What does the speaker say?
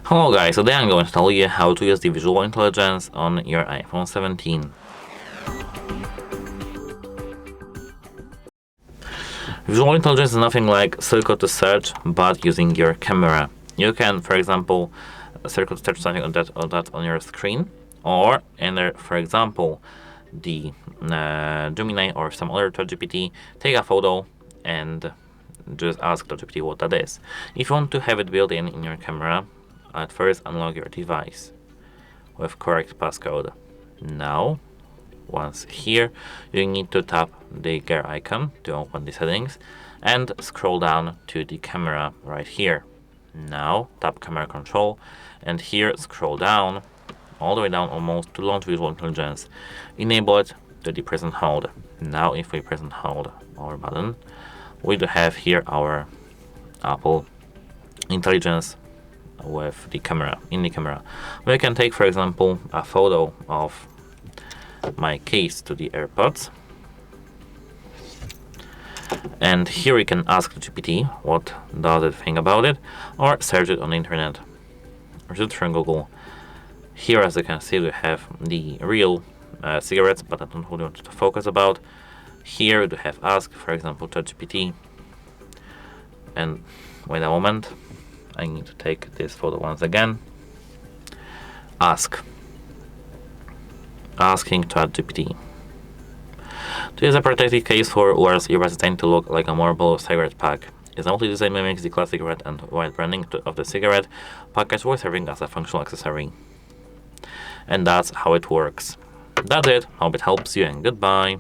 Hello guys, today I'm going to tell you how to use the visual intelligence on your iPhone 17. Visual intelligence is nothing like circle to search, but using your camera. You can, for example, circle to search something on that on your screen, or enter, for example, the Gemini or some other ChatGPT, take a photo and just ask ChatGPT what that is. If you want to have it built in your camera, at first unlock your device with correct passcode. Now, once here, you need to tap the gear icon to open the settings and scroll down to the camera right here. Now tap camera control and here scroll down all the way down almost to launch visual intelligence. Enable it to the press and hold. Now if we press and hold our button, we do have here our Apple intelligence with the camera, in the camera. We can take, for example, a photo of my case to the AirPods, and here we can ask the GPT what does it think about it, or search it on the internet, or search from Google. Here, as you can see, we have the real cigarettes, but I don't really want to focus about. Here we have ask, for example, ChatGPT, and wait a moment, I need to take this photo once again. Asking ChatGPT to use a protected case for wears earbuds designed to look like a marble cigarette pack. Its multi-design mimics the classic red and white branding of the cigarette package while serving as a functional accessory. And that's how it works. That's it. Hope it helps you, and goodbye.